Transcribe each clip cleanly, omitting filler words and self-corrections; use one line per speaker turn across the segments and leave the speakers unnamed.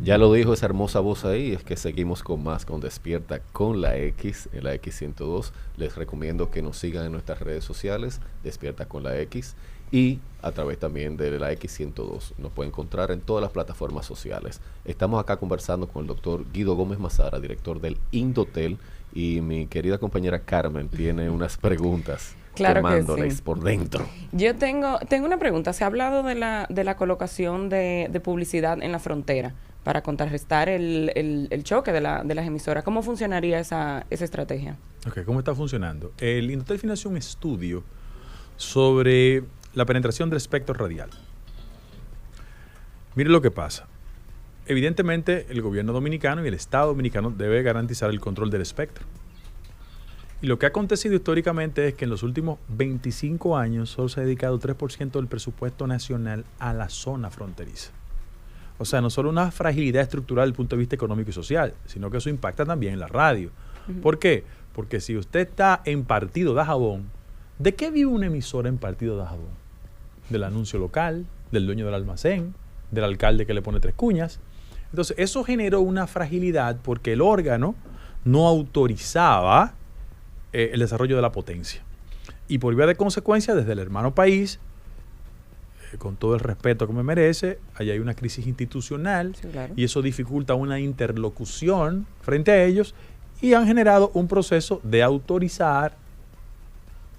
Ya lo dijo esa hermosa voz ahí, es que seguimos con más, con Despierta con la X, en la X102. Les recomiendo que nos sigan en nuestras redes sociales, Despierta con la X, y a través también de la X102. Nos pueden encontrar en todas las plataformas sociales. Estamos acá conversando con el doctor Guido Gómez Mazara, director del Indotel, y mi querida compañera Carmen tiene unas preguntas.
Claro que
quemándoles
sí.
por dentro.
Yo tengo una pregunta. Se ha hablado de la colocación de publicidad en la frontera para contrarrestar el choque de las emisoras. ¿Cómo funcionaría esa estrategia?
Ok, ¿cómo está funcionando? El Indotel financió un estudio sobre la penetración del espectro radial. Mire lo que pasa. Evidentemente, el gobierno dominicano y el Estado dominicano debe garantizar el control del espectro. Y lo que ha acontecido históricamente es que en los últimos 25 años solo se ha dedicado 3% del presupuesto nacional a la zona fronteriza. O sea, no solo una fragilidad estructural desde el punto de vista económico y social, sino que eso impacta también en la radio. ¿Por qué? Porque si usted está en Partido Dajabón, ¿de qué vive una emisora en Partido Dajabón? Del anuncio local, del dueño del almacén, del alcalde que le pone 3 cuñas. Entonces, eso generó una fragilidad porque el órgano no autorizaba el desarrollo de la potencia. Y por vía de consecuencia, desde el hermano país, con todo el respeto que me merece, allá hay una crisis institucional,
Sí, claro.
y eso dificulta una interlocución frente a ellos y han generado un proceso de autorizar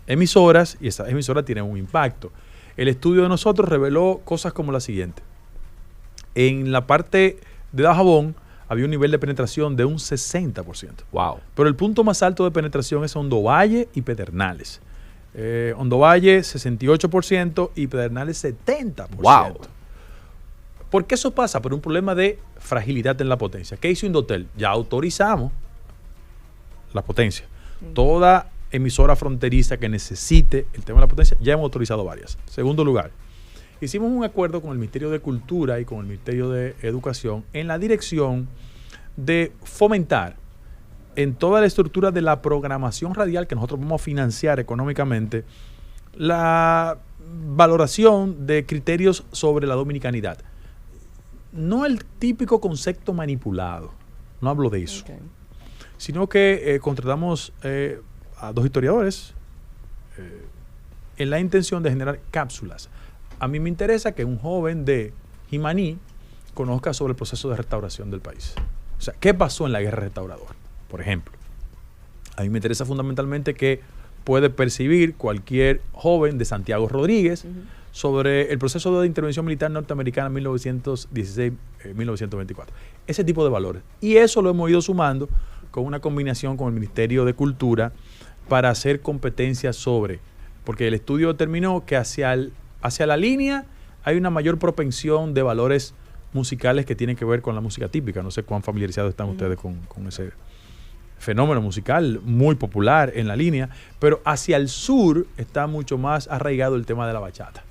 emisoras y esas emisoras tienen un impacto. El estudio de nosotros reveló cosas como la siguiente. En la parte de Dajabón había un nivel de penetración de un 60%.
Wow.
Pero el punto más alto de penetración es Hondo Valle y Pedernales. Hondo Valle 68% y Pedernales 70%.
Wow.
¿Por qué eso pasa? Por un problema de fragilidad en la potencia. ¿Qué hizo Indotel? Ya autorizamos la potencia. Toda emisora fronteriza que necesite el tema de la potencia, ya hemos autorizado varias. Segundo lugar, hicimos un acuerdo con el Ministerio de Cultura y con el Ministerio de Educación en la dirección de fomentar en toda la estructura de la programación radial que nosotros vamos a financiar económicamente la valoración de criterios sobre la dominicanidad. No el típico concepto manipulado, no hablo de eso,
Okay.
sino que contratamos a 2 historiadores en la intención de generar cápsulas. A mí me interesa que un joven de Jimaní conozca sobre el proceso de restauración del país. O sea, ¿qué pasó en la guerra restauradora? Por ejemplo, a mí me interesa fundamentalmente que puede percibir cualquier joven de Santiago Rodríguez sobre el proceso de intervención militar norteamericana en 1916-1924. Ese tipo de valores. Y eso lo hemos ido sumando con una combinación con el Ministerio de Cultura para hacer competencias sobre, porque el estudio determinó que hacia la línea hay una mayor propensión de valores musicales que tienen que ver con la música típica. No sé cuán familiarizados están ustedes con ese fenómeno musical muy popular en la línea, pero hacia el sur está mucho más arraigado el tema de la bachata.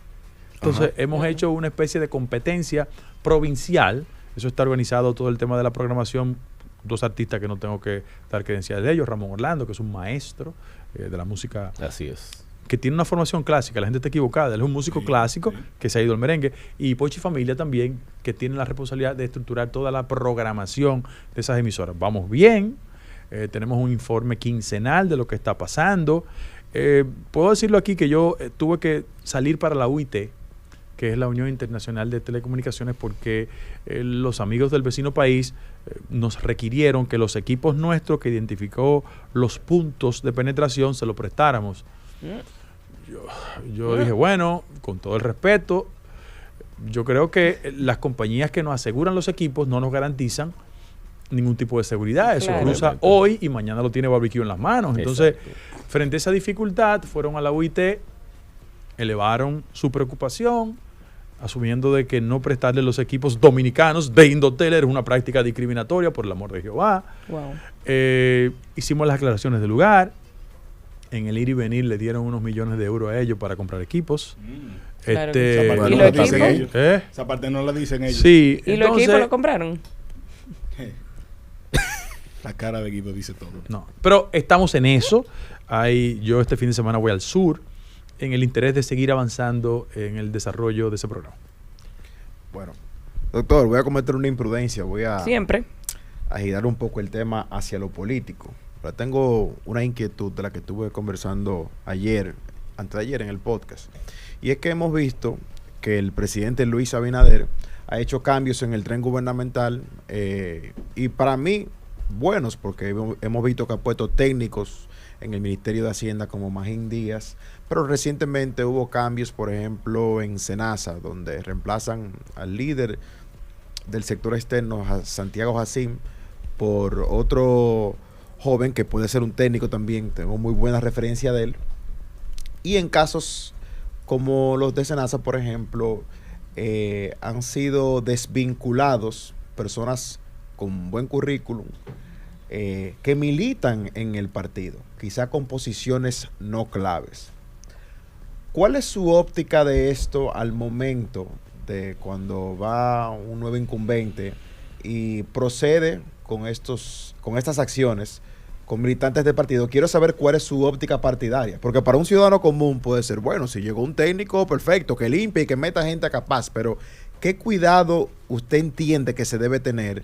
Entonces, hemos hecho una especie de competencia provincial. Eso está organizado todo el tema de la programación. 2 artistas que no tengo que dar credenciales de ellos. Ramón Orlando, que es un maestro de la música.
Así es.
Que tiene una formación clásica, la gente está equivocada, él es un músico clásico que se ha ido al merengue, y Pochi Familia también, que tiene la responsabilidad de estructurar toda la programación de esas emisoras. Vamos bien, tenemos un informe quincenal de lo que está pasando. Puedo decirlo aquí que yo tuve que salir para la UIT, que es la Unión Internacional de Telecomunicaciones, porque los amigos del vecino país nos requirieron que los equipos nuestros que identificó los puntos de penetración se lo prestáramos. Yo dije, bueno, con todo el respeto, yo creo que las compañías que nos aseguran los equipos no nos garantizan ningún tipo de seguridad. Eso
Claro.
cruza hoy y mañana lo tiene barbecue en las manos. Entonces,
Exacto.
frente a esa dificultad, fueron a la UIT, elevaron su preocupación, asumiendo de que no prestarle los equipos dominicanos de Indotel era una práctica discriminatoria, por el amor de Jehová.
Wow.
Hicimos las aclaraciones del lugar. En el ir y venir le dieron unos millones de euros a ellos para comprar equipos.
Claro
Esa parte
¿Y
no
los
la dicen
equipos?
ellos. Esa parte no la dicen ellos.
Sí.
¿Y los equipos lo compraron?
La cara de equipo dice todo.
No, pero estamos en eso. Yo este fin de semana voy al sur en el interés de seguir avanzando en el desarrollo de ese programa.
Bueno,
Doctor, voy a cometer una imprudencia,
Siempre.
a girar un poco el tema hacia lo político. Pero tengo una inquietud de la que estuve conversando antes de ayer en el podcast. Y es que hemos visto que el presidente Luis Abinader ha hecho cambios en el tren gubernamental y para mí buenos, porque hemos visto que ha puesto técnicos en el Ministerio de Hacienda como Magín Díaz, pero recientemente hubo cambios, por ejemplo, en Senasa, donde reemplazan al líder del sector externo, Santiago Jacín, por otro joven que puede ser un técnico también, tengo muy buena referencia de él. Y en casos como los de Senasa, por ejemplo, han sido desvinculados personas con buen currículum que militan en el partido, quizá con posiciones no claves. ¿Cuál es su óptica de esto al momento de cuando va un nuevo incumbente y procede con estas acciones con militantes del partido? Quiero saber cuál es su óptica partidaria, porque para un ciudadano común puede ser, bueno, si llegó un técnico, perfecto, que limpie y que meta gente capaz, pero ¿qué cuidado usted entiende que se debe tener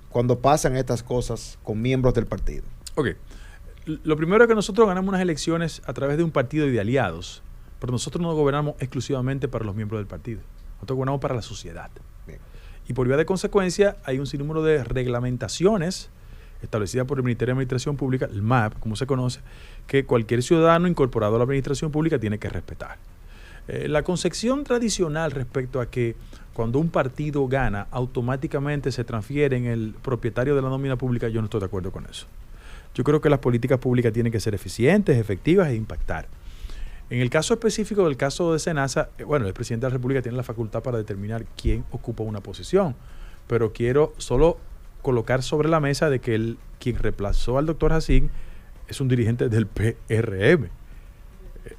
cuando pasan estas cosas con miembros del partido?
Ok. Lo primero es que nosotros ganamos unas elecciones a través de un partido y de aliados, pero nosotros no gobernamos exclusivamente para los miembros del partido. Nosotros gobernamos para la sociedad.
Bien.
Y por vía de consecuencia hay un sinnúmero de reglamentaciones establecidas por el Ministerio de Administración Pública, el MAP, como se conoce, que cualquier ciudadano incorporado a la administración pública tiene que respetar. La concepción tradicional respecto a que cuando un partido gana, automáticamente se transfiere en el propietario de la nómina pública, yo no estoy de acuerdo con eso. Yo creo que las políticas públicas tienen que ser eficientes, efectivas e impactar. En el caso específico del caso de Senasa, el presidente de la República tiene la facultad para determinar quién ocupa una posición, pero quiero solo colocar sobre la mesa de que quien reemplazó al doctor Jacín es un dirigente del PRM,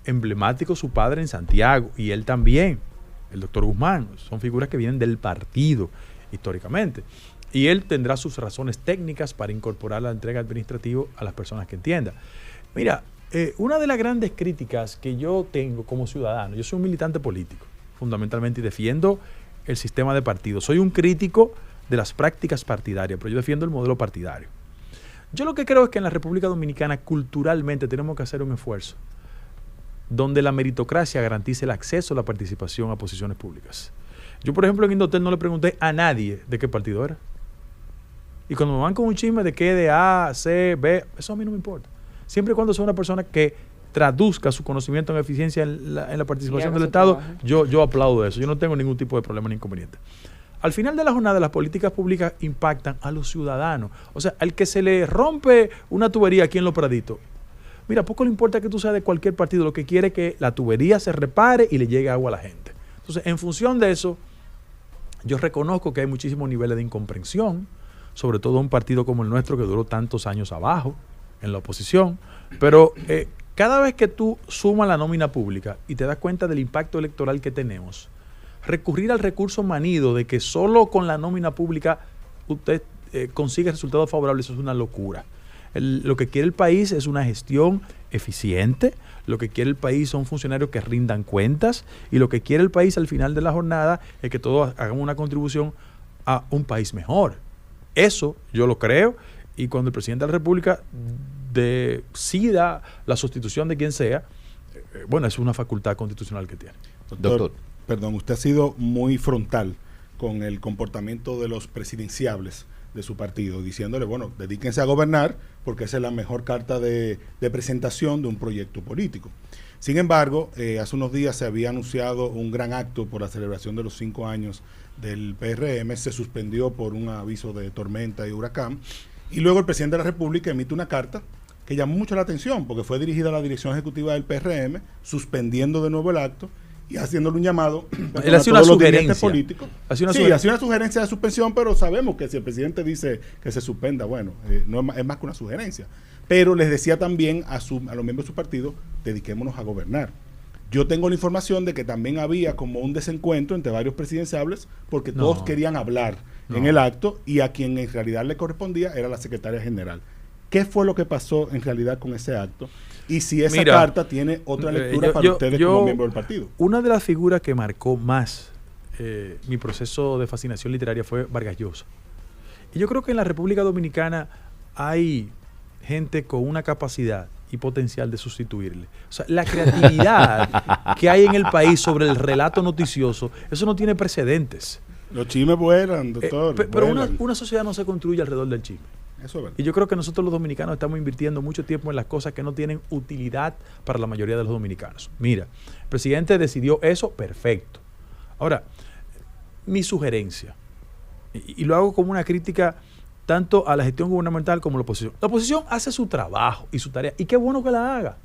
emblemático su padre en Santiago, y él también, el doctor Guzmán, son figuras que vienen del partido históricamente, y él tendrá sus razones técnicas para incorporar la entrega administrativa a las personas que entienda. Mira, una de las grandes críticas que yo tengo como ciudadano, yo soy un militante político, fundamentalmente, y defiendo el sistema de partidos. Soy un crítico de las prácticas partidarias, pero yo defiendo el modelo partidario. Yo lo que creo es que en la República Dominicana culturalmente tenemos que hacer un esfuerzo donde la meritocracia garantice el acceso a la participación a posiciones públicas. Yo, por ejemplo, en Indotel no le pregunté a nadie de qué partido era. Y cuando me van con un chisme de qué, de A, C, B, eso a mí no me importa. Siempre y cuando sea una persona que traduzca su conocimiento en eficiencia en la participación del Estado, yo aplaudo eso. Yo no tengo ningún tipo de problema ni inconveniente. Al final de la jornada, las políticas públicas impactan a los ciudadanos. O sea, al que se le rompe una tubería aquí en Los Praditos, mira, poco le importa que tú seas de cualquier partido, lo que quiere es que la tubería se repare y le llegue agua a la gente. Entonces, en función de eso, yo reconozco que hay muchísimos niveles de incomprensión, sobre todo un partido como el nuestro que duró tantos años abajo, en la oposición, pero cada vez que tú sumas la nómina pública y te das cuenta del impacto electoral que tenemos, recurrir al recurso manido de que solo con la nómina pública usted consigue resultados favorables, eso es una locura. Lo que quiere el país es una gestión eficiente, lo que quiere el país son funcionarios que rindan cuentas, y lo que quiere el país al final de la jornada es que todos hagamos una contribución a un país mejor. Eso yo lo creo, y cuando el presidente de la República decida la sustitución de quien sea, es una facultad constitucional que tiene.
Doctor, perdón, usted ha sido muy frontal con el comportamiento de los presidenciables de su partido, diciéndole, bueno, dedíquense a gobernar porque esa es la mejor carta de presentación de un proyecto político. Sin embargo, hace unos días se había anunciado un gran acto por la celebración de los 5 años del PRM, se suspendió por un aviso de tormenta y huracán, y luego el presidente de la República emite una carta que llamó mucho la atención porque fue dirigida a la dirección ejecutiva del PRM, suspendiendo de nuevo el acto y haciéndole un llamado
él hace una sugerencia
políticos. Hacía una sugerencia de suspensión, pero sabemos que si el presidente dice que se suspenda, no es más que una sugerencia. Pero les decía también a los miembros de su partido, dediquémonos a gobernar. Yo tengo la información de que también había como un desencuentro entre varios presidenciables porque todos querían hablar en el acto, y a quien en realidad le correspondía era la secretaria general. ¿Qué fue lo que pasó en realidad con ese acto? Y si esa carta tiene otra lectura para ustedes como miembros del partido.
Una de las figuras que marcó más mi proceso de fascinación literaria fue Vargas Llosa. Y yo creo que en la República Dominicana hay gente con una capacidad y potencial de sustituirle. O sea, la creatividad que hay en el país sobre el relato noticioso, eso no tiene precedentes.
Los chismes vuelan, doctor.
Pero
vuelan.
una sociedad no se construye alrededor del chisme.
Eso es verdad.
Y yo creo que nosotros los dominicanos estamos invirtiendo mucho tiempo en las cosas que no tienen utilidad para la mayoría de los dominicanos. Mira, el presidente decidió eso, perfecto. Ahora, mi sugerencia, y lo hago como una crítica tanto a la gestión gubernamental como a la oposición. La oposición hace su trabajo y su tarea, y qué bueno que la haga.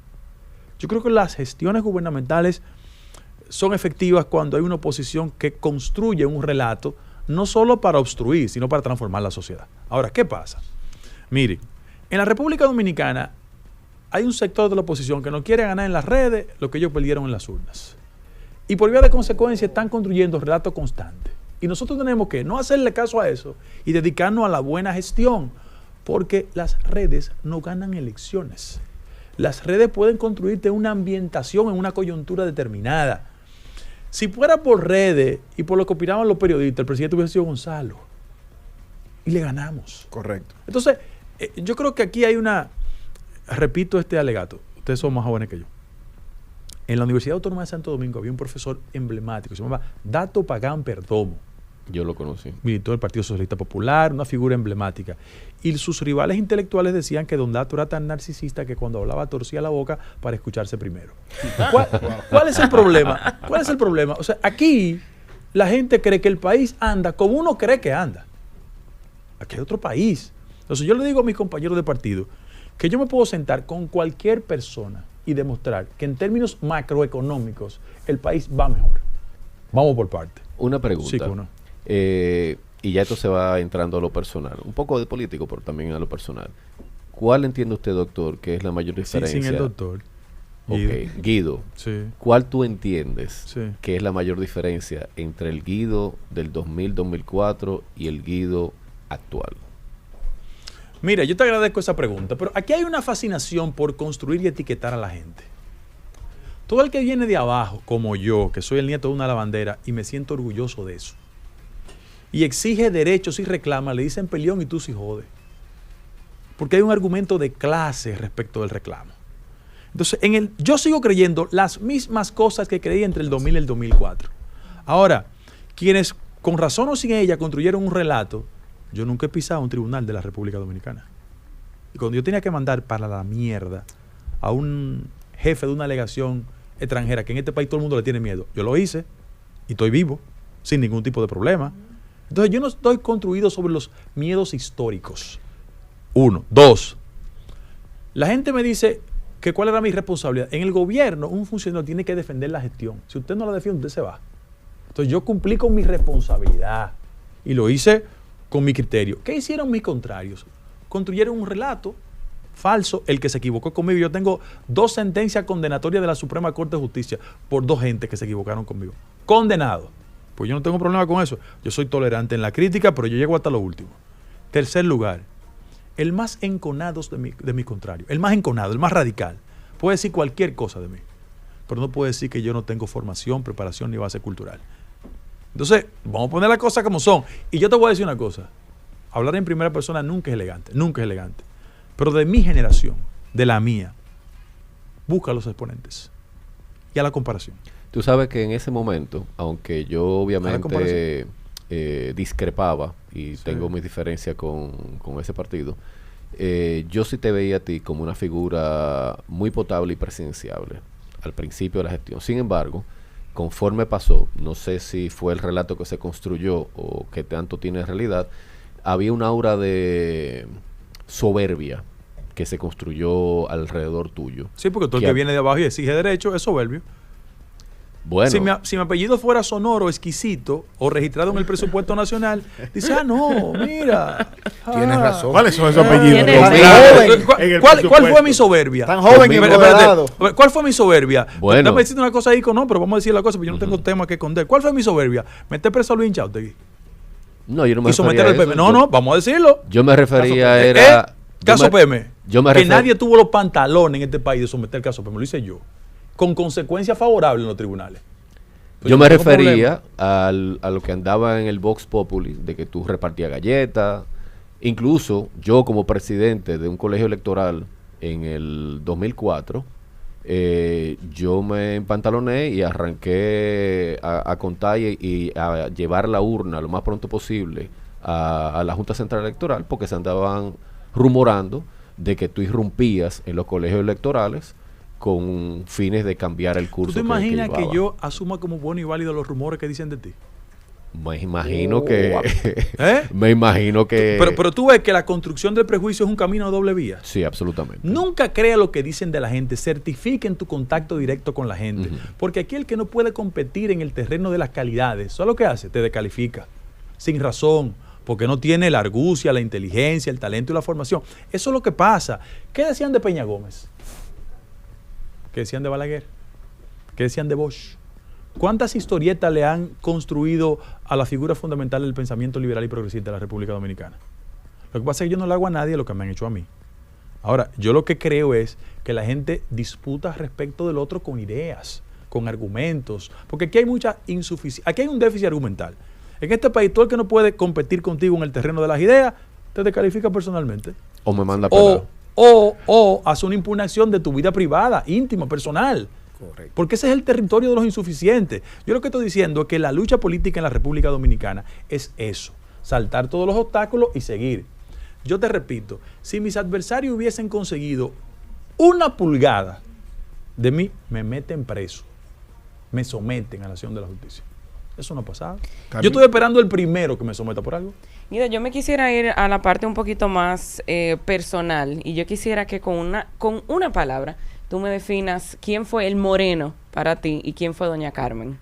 Yo creo que las gestiones gubernamentales son efectivas cuando hay una oposición que construye un relato, no solo para obstruir, sino para transformar la sociedad. Ahora, ¿qué pasa? Miren, en la República Dominicana hay un sector de la oposición que no quiere ganar en las redes lo que ellos perdieron en las urnas. Y por vía de consecuencia están construyendo relato constante. Y nosotros tenemos que no hacerle caso a eso y dedicarnos a la buena gestión, porque las redes no ganan elecciones. Las redes pueden construirte una ambientación en una coyuntura determinada. Si fuera por redes y por lo que opinaban los periodistas, el presidente hubiese sido Gonzalo. Y le ganamos.
Correcto.
Entonces, yo creo que aquí hay repito este alegato, ustedes son más jóvenes que yo. En la Universidad Autónoma de Santo Domingo había un profesor emblemático, se llamaba Dato Pagán Perdomo.
Yo lo conocí.
Militó del Partido Socialista Popular, una figura emblemática. Y sus rivales intelectuales decían que don Dato era tan narcisista que cuando hablaba torcía la boca para escucharse primero. ¿Cuál es el problema? ¿Cuál es el problema? O sea, aquí la gente cree que el país anda como uno cree que anda. Aquí hay otro país. Entonces yo le digo a mis compañeros de partido que yo me puedo sentar con cualquier persona y demostrar que en términos macroeconómicos el país va mejor. Vamos por parte.
Una pregunta.
Sí, ¿cómo no?
Y ya esto se va entrando a lo personal. Un poco de político, pero también a lo personal. ¿Cuál entiende usted, doctor, que es la mayor diferencia?
Sin el doctor.
Ok, Guido.
Sí.
¿Cuál tú entiendes
Sí.
que es la mayor diferencia entre el Guido del 2000-2004 y el Guido actual?
Mira, yo te agradezco esa pregunta, pero aquí hay una fascinación por construir y etiquetar a la gente. Todo el que viene de abajo, como yo, que soy el nieto de una lavandera y me siento orgulloso de eso, y exige derechos y reclama, le dicen peleón y tú sí jode. Porque hay un argumento de clase respecto del reclamo. Entonces, yo sigo creyendo las mismas cosas que creí entre el 2000 y el 2004. Ahora, quienes con razón o sin ella construyeron un relato, yo nunca he pisado un tribunal de la República Dominicana. Y cuando yo tenía que mandar para la mierda a un jefe de una delegación extranjera, que en este país todo el mundo le tiene miedo, yo lo hice y estoy vivo, sin ningún tipo de problema. Entonces yo no estoy construido sobre los miedos históricos. 1. 2. La gente me dice que cuál era mi responsabilidad. En el gobierno, un funcionario tiene que defender la gestión. Si usted no la defiende, usted se va. Entonces yo cumplí con mi responsabilidad y lo hice con mi criterio. ¿Qué hicieron mis contrarios? Construyeron un relato falso, el que se equivocó conmigo. Yo tengo 2 sentencias condenatorias de la Suprema Corte de Justicia por 2 gentes que se equivocaron conmigo. Condenado. Pues yo no tengo problema con eso. Yo soy tolerante en la crítica, pero yo llego hasta lo último. Tercer lugar, el más enconado de mi contrario. El más enconado, el más radical. Puede decir cualquier cosa de mí, pero no puede decir que yo no tengo formación, preparación ni base cultural. Entonces, vamos a poner las cosas como son. Y yo te voy a decir una cosa. Hablar en primera persona nunca es elegante. Nunca es elegante. Pero de mi generación, de la mía, busca a los exponentes y a la comparación.
Tú sabes que en ese momento, aunque yo obviamente discrepaba y tengo mis diferencias con ese partido, yo sí te veía a ti como una figura muy potable y presidenciable al principio de la gestión. Sin embargo, conforme pasó, no sé si fue el relato que se construyó o que tanto tiene realidad, había un aura de soberbia que se construyó alrededor tuyo.
Sí, porque todo el que viene de abajo y exige derecho es soberbio.
Bueno.
Si mi apellido fuera sonoro, exquisito o registrado en el presupuesto nacional, dice, no, mira.
Tienes razón.
¿Cuáles son esos apellidos?
¿Cuál fue mi soberbia?
Tan joven y empoderado.
¿Cuál fue mi soberbia?
Bueno.
Dame decirte una cosa ahí, no, pero vamos a decir la cosa, porque yo no tengo tema que esconder. ¿Cuál fue mi soberbia? Meter preso a Luis Inchautegui.
No, yo no me
Y someter al
refería a
PM.
eso.
No, vamos a decirlo.
Yo me refería
Caso PM.
que
nadie tuvo los pantalones en este país de someter el caso PM. Lo hice yo. Con consecuencias favorables en los tribunales. Pues
yo me
no tengo
refería a lo que andaba en el Vox Populi, de que tú repartías galletas. Incluso yo como presidente de un colegio electoral en el 2004, yo me empantaloné y arranqué a contar y a llevar la urna lo más pronto posible a la Junta Central Electoral, porque se andaban rumorando de que tú irrumpías en los colegios electorales con fines de cambiar el curso.
¿Tú te imaginas que
llevaba.
yo asuma como bueno y válido los rumores que dicen de ti?
Me imagino que...
¿Eh?
me imagino que...
Pero tú ves que la construcción del prejuicio es un camino de doble vía.
Sí, absolutamente.
Nunca crea lo que dicen de la gente, certifiquen tu contacto directo con la gente, porque aquí el que no puede competir en el terreno de las calidades, ¿sabes lo que hace? Te descalifica, sin razón, porque no tiene la argucia, la inteligencia, el talento y la formación. Eso es lo que pasa. ¿Qué decían de Peña Gómez? ¿Qué decían de Balaguer? ¿Qué decían de Bosch? ¿Cuántas historietas le han construido a la figura fundamental del pensamiento liberal y progresista de la República Dominicana? Lo que pasa es que yo no le hago a nadie lo que me han hecho a mí. Ahora, yo lo que creo es que la gente disputa respecto del otro con ideas, con argumentos, porque aquí hay mucha insuficiencia, aquí hay un déficit argumental. En este país, todo el que no puede competir contigo en el terreno de las ideas, te descalifica personalmente.
O me manda a pelar.
O hace una impugnación de tu vida privada, íntima, personal.
Correcto.
Porque ese es el territorio de los insuficientes. Yo lo que estoy diciendo es que la lucha política en la República Dominicana es eso, saltar todos los obstáculos y seguir. Yo te repito, si mis adversarios hubiesen conseguido una pulgada de mí, me meten preso, me someten a la acción de la justicia. Eso no ha pasado. Yo estoy esperando el primero que me someta por algo.
Mira, yo me quisiera ir a la parte un poquito más personal, y yo quisiera que con una palabra tú me definas quién fue el moreno para ti y quién fue doña Carmen.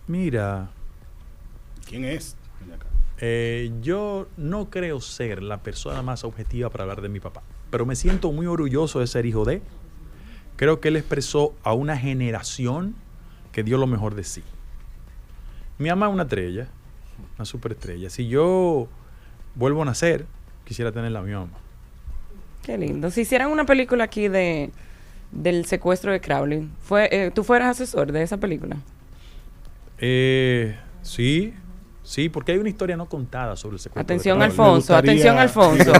Mira,
¿Quién es?
yo no creo ser la persona más objetiva para hablar de mi papá, pero me siento muy orgulloso de ser hijo de. Creo que él expresó a una generación que dio lo mejor de sí. Mi mamá es una estrella, una superestrella. Si yo vuelvo a nacer, quisiera tener la mi mamá.
Qué lindo. Si hicieran una película aquí del secuestro de Crowley, ¿tú fueras asesor de esa película?
Sí, porque hay una historia no contada sobre el secuestro.
Atención,
de Crowley.
Alfonso, atención, Alfonso.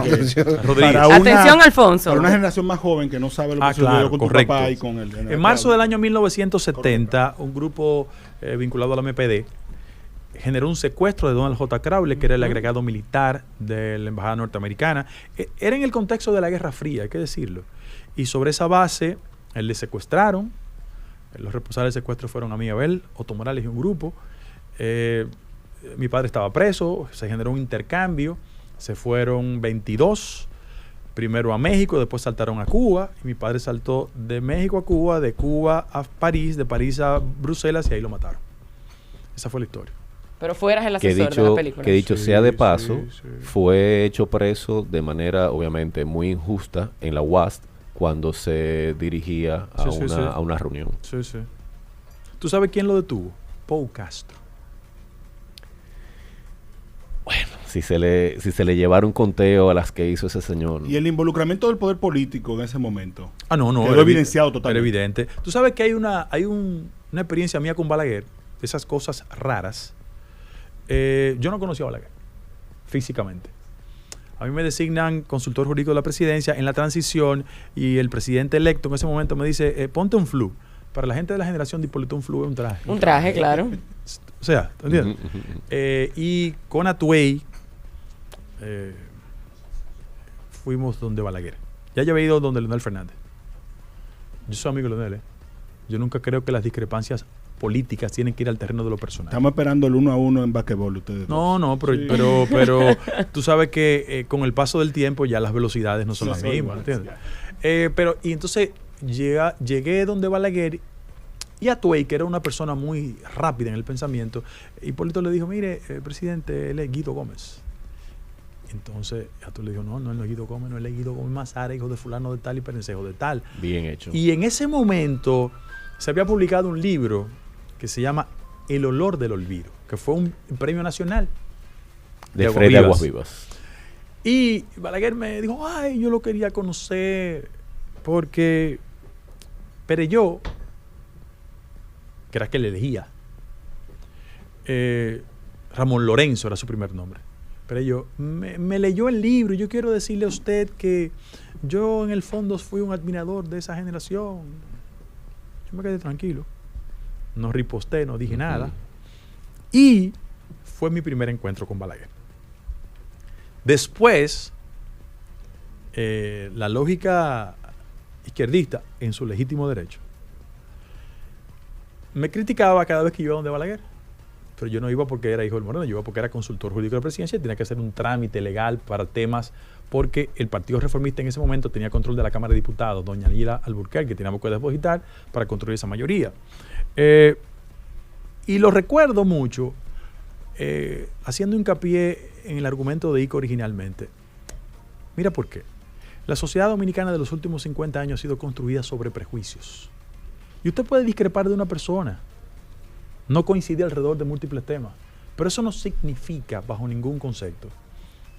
Rodríguez.
Atención, Alfonso.
Para una generación más joven que no sabe lo que sucedió
claro,
con
correcto.
tu papá y con el...
En marzo del año 1970, un grupo vinculado a la MPD generó un secuestro de Donald J. Crowley, que era el agregado militar de la embajada norteamericana. Era en el contexto de la Guerra Fría, hay que decirlo. Y sobre esa base, él le secuestraron. Los responsables del secuestro fueron a mí, Abel, Otto Morales y un grupo. Mi padre estaba preso, se generó un intercambio, se fueron 22, primero a México, después saltaron a Cuba, y mi padre saltó de México a Cuba, de Cuba a París, de París a Bruselas, y ahí lo mataron. Esa fue la historia.
Pero fueras el asesor de la película.
Que dicho
Sí,
sea de paso,
sí.
fue hecho preso de manera obviamente muy injusta en la UAST cuando se dirigía a,
Sí.
a una reunión.
Sí. ¿Tú sabes quién lo detuvo? Pau Castro.
Bueno, si se le llevara un conteo a las que hizo ese señor.
Y el involucramiento del poder político en ese momento.
No.
Quedó evidenciado totalmente.
Era evidente. Tú sabes que hay una experiencia mía con Balaguer, esas cosas raras. Yo no conocía a Balaguer físicamente. A mí me designan consultor jurídico de la presidencia en la transición, y el presidente electo en ese momento me dice, ponte un flu. Para la gente de la generación de Hipólito, un flu es un traje.
Un traje, claro.
O sea, ¿te entiendes? Y con Atuey fuimos donde Balaguer. Ya yo había ido donde Leonel Fernández. Yo soy amigo de Leonel. Yo nunca creo que las discrepancias políticas tienen que ir al terreno de lo personal.
Estamos esperando el 1-1 en basquetbol ustedes.
No, pero,
Sí.
pero tú sabes que con el paso del tiempo ya las velocidades no son las
Sí,
mismas,
sí,
¿entiendes? Y entonces llegué donde Balaguer, y Atuey, que era una persona muy rápida en el pensamiento, Hipólito le dijo, mire, presidente, él es Guido Gómez. Entonces Atuey le dijo, no, él no es Guido Gómez, no, él es Guido Gómez Mazara, hijo de fulano de tal y perencejo de tal.
Bien hecho.
Y en ese momento se había publicado un libro que se llama El olor del olvido, que fue un premio nacional
de Freddy Aguas Vivas.
Y Balaguer me dijo, ay, yo lo quería conocer porque Perelló que era que le elegía. Ramón Lorenzo era su primer nombre. Pero yo, me leyó el libro y yo quiero decirle a usted que yo en el fondo fui un admirador de esa generación. Yo me quedé tranquilo. No riposté, no dije nada. Y fue mi primer encuentro con Balaguer. Después, la lógica izquierdista, en su legítimo derecho, me criticaba cada vez que iba donde Balaguer. Pero yo no iba porque era hijo del Moreno, yo iba porque era consultor jurídico de la presidencia y tenía que hacer un trámite legal para temas, porque el Partido Reformista en ese momento tenía control de la Cámara de Diputados, doña Lila Alburquerque, que teníamos que depositar para construir esa mayoría. Y lo recuerdo mucho, haciendo hincapié en el argumento de Ico originalmente. Mira por qué. La sociedad dominicana de los últimos 50 años ha sido construida sobre prejuicios. Y usted puede discrepar de una persona, no coincide alrededor de múltiples temas, pero eso no significa, bajo ningún concepto,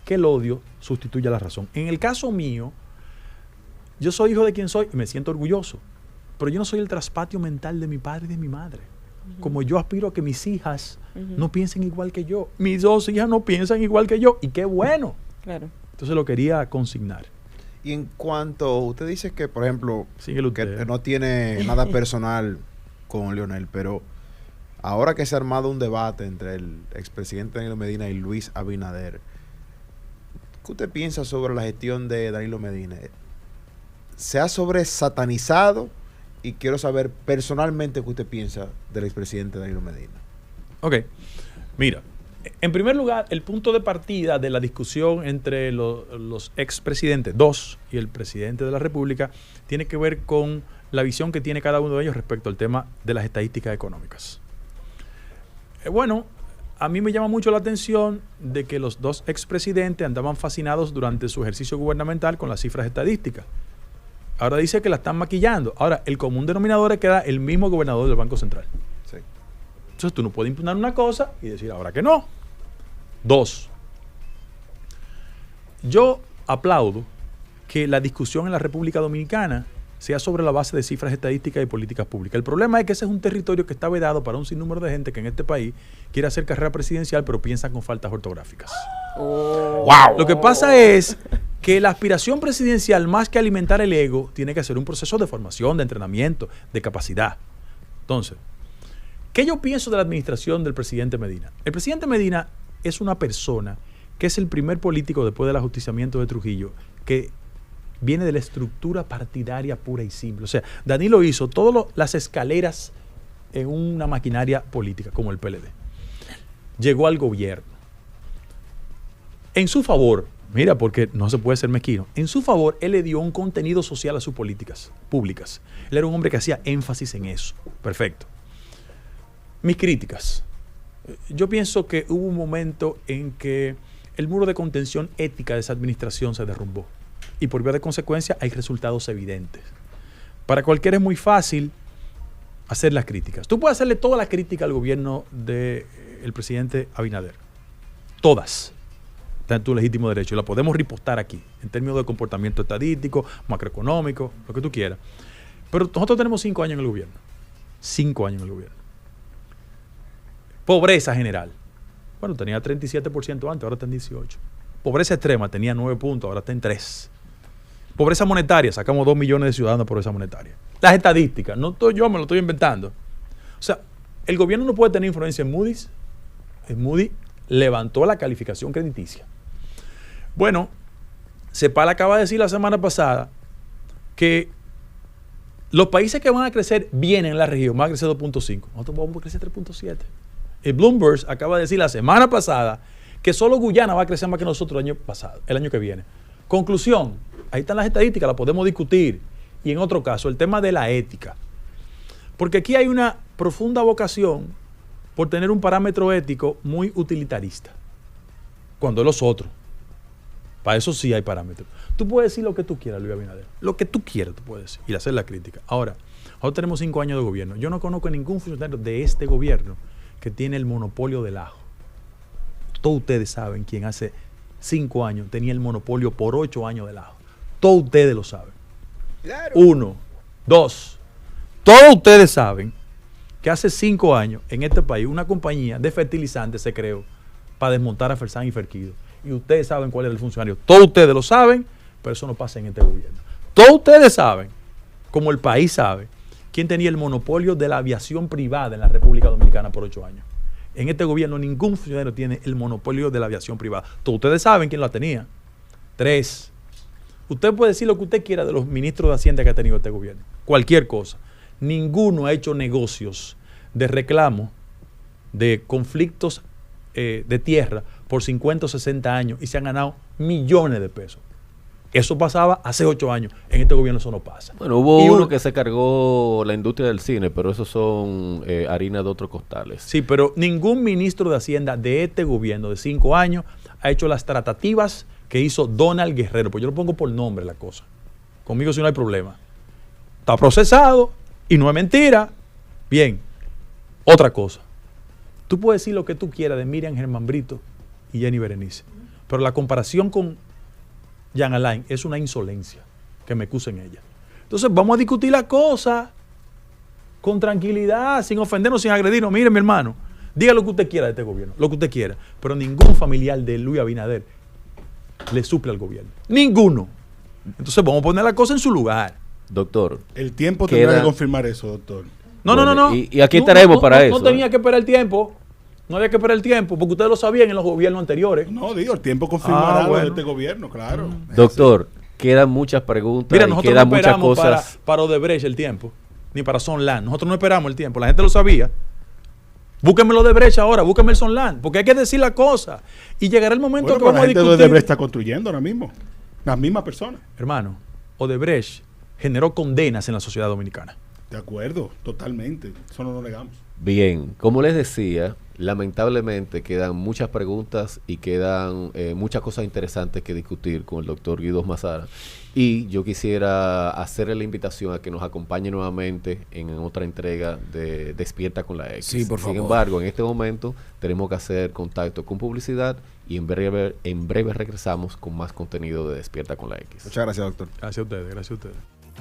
que el odio sustituya la razón. En el caso mío, yo soy hijo de quien soy y me siento orgulloso, pero yo no soy el traspatio mental de mi padre y de mi madre. Como yo aspiro a que mis hijas no piensen igual que yo, mis dos hijas no piensan igual que yo, y qué bueno.
Claro.
Entonces lo quería consignar.
Y en cuanto, usted dice que, por ejemplo,
usted.
que no tiene nada personal con Leonel, pero ahora que se ha armado un debate entre el expresidente Danilo Medina y Luis Abinader, ¿qué usted piensa sobre la gestión de Danilo Medina? ¿Se ha sobresatanizado? Y quiero saber personalmente qué usted piensa del expresidente Danilo Medina.
Ok, mira, en primer lugar, el punto de partida de la discusión entre los expresidentes, dos, y el presidente de la República, tiene que ver con la visión que tiene cada uno de ellos respecto al tema de las estadísticas económicas. Bueno, a mí me llama mucho la atención de que los dos expresidentes andaban fascinados durante su ejercicio gubernamental con las cifras estadísticas. Ahora dice que la están maquillando. Ahora, el común denominador es que era el mismo gobernador del Banco Central.
Sí.
Entonces tú no puedes impugnar una cosa y decir ahora que no. Dos, yo aplaudo que la discusión en la República Dominicana sea sobre la base de cifras estadísticas y políticas públicas. El problema es que ese es un territorio que está vedado para un sinnúmero de gente que en este país quiere hacer carrera presidencial, pero piensan con faltas ortográficas. ¡Wow! Lo que pasa es que la aspiración presidencial, más que alimentar el ego, tiene que ser un proceso de formación, de entrenamiento, de capacidad. Entonces, ¿qué yo pienso de la administración del presidente Medina? El presidente Medina es una persona que es el primer político después del ajusticiamiento de Trujillo que viene de la estructura partidaria pura y simple. O sea, Danilo hizo todas las escaleras en una maquinaria política, como el PLD. Llegó al gobierno. En su favor, mira, porque no se puede ser mezquino, en su favor, él le dio un contenido social a sus políticas públicas. Él era un hombre que hacía énfasis en eso. Perfecto. Mis críticas. Yo pienso que hubo un momento en que el muro de contención ética de esa administración se derrumbó. Y por vía de consecuencia hay resultados evidentes. Para cualquiera es muy fácil hacer las críticas. Tú puedes hacerle toda la crítica al gobierno del presidente Abinader. Todas. Está en tu legítimo derecho. Y la podemos ripostar aquí, en términos de comportamiento estadístico, macroeconómico, lo que tú quieras. Pero nosotros tenemos 5 años en el gobierno. 5 años en el gobierno. Pobreza general. Bueno, tenía 37% antes, ahora está en 18%. Pobreza extrema, tenía 9 puntos, ahora está en 3%. Pobreza monetaria, sacamos 2 millones de ciudadanos de pobreza monetaria. Las estadísticas, no estoy yo, me lo estoy inventando. O sea, el gobierno no puede tener influencia en Moody's. Moody's levantó la calificación crediticia. Bueno, CEPAL acaba de decir la semana pasada que los países que van a crecer bien en la región van a crecer 2.5. Nosotros vamos a crecer 3.7. El Bloomberg acaba de decir la semana pasada que solo Guyana va a crecer más que nosotros el año que viene. Conclusión, ahí están las estadísticas, las podemos discutir. Y en otro caso, el tema de la ética. Porque aquí hay una profunda vocación por tener un parámetro ético muy utilitarista. Cuando los otros. Para eso sí hay parámetros. Tú puedes decir lo que tú quieras, Luis Abinader. Lo que tú quieras tú puedes decir y hacer la crítica. Ahora tenemos 5 años de gobierno. Yo no conozco a ningún funcionario de este gobierno que tiene el monopolio del ajo. Todos ustedes saben quién hace 5 años tenía el monopolio por 8 años del ajo. Todos ustedes lo saben. Claro. 1, 2. Todos ustedes saben que hace 5 años en este país una compañía de fertilizantes se creó para desmontar a Fersan y Ferquido. Y ustedes saben cuál era el funcionario. Todos ustedes lo saben, pero eso no pasa en este gobierno. Todos ustedes saben, como el país sabe, quién tenía el monopolio de la aviación privada en la República Dominicana por 8 años. En este gobierno ningún funcionario tiene el monopolio de la aviación privada. Todos ustedes saben quién la tenía. 3. Usted puede decir lo que usted quiera de los ministros de Hacienda que ha tenido este gobierno. Cualquier cosa. Ninguno ha hecho negocios de reclamo de conflictos de tierra por 50 o 60 años y se han ganado millones de pesos. Eso pasaba hace 8 años. En este gobierno eso no pasa.
Bueno, hubo uno que se cargó la industria del cine, pero esos son harina de otros costales.
Sí, pero ningún ministro de Hacienda de este gobierno de 5 años ha hecho las tratativas que hizo Donald Guerrero. Pues yo lo pongo por nombre la cosa. Conmigo sí no hay problema. Está procesado y no es mentira. Bien. Otra cosa. Tú puedes decir lo que tú quieras de Miriam Germán Brito y Jenny Berenice, pero la comparación con Jean Alain es una insolencia que me acusen ella. Entonces vamos a discutir la cosa con tranquilidad, sin ofendernos, sin agredirnos. Mire, mi hermano, diga lo que usted quiera de este gobierno, lo que usted quiera, pero ningún familiar de Luis Abinader le suple al gobierno. Ninguno. Entonces vamos a poner la cosa en su lugar.
Doctor.
El tiempo tendrá que confirmar eso, doctor.
No.
Y aquí estaremos para eso.
No tenía que esperar el tiempo. No había que esperar el tiempo, porque ustedes lo sabían en los gobiernos anteriores.
No, digo, el tiempo confirmará lo de este gobierno, claro.
Doctor, quedan muchas preguntas.
Mira, nosotros
quedan
no esperamos
muchas cosas
para Odebrecht el tiempo, ni para Sonland. Nosotros no esperamos el tiempo, la gente lo sabía. Búsquenme lo de Odebrecht ahora, búsquenme el Sonland, porque hay que decir la cosa. Y llegará el momento que vamos a discutir.
La gente de Odebrecht está construyendo ahora mismo. Las mismas personas.
Hermano, Odebrecht generó condenas en la sociedad dominicana.
De acuerdo, totalmente. Eso no lo negamos.
Bien, como les decía, lamentablemente quedan muchas preguntas y quedan muchas cosas interesantes que discutir con el doctor Guido Mazara. Y yo quisiera hacerle la invitación a que nos acompañe nuevamente en otra entrega de Despierta con la X.
Sí, por favor.
Sin embargo, en este momento tenemos que hacer contacto con publicidad y en breve regresamos con más contenido de Despierta con la X.
Muchas gracias, doctor.
Gracias a ustedes, gracias a ustedes.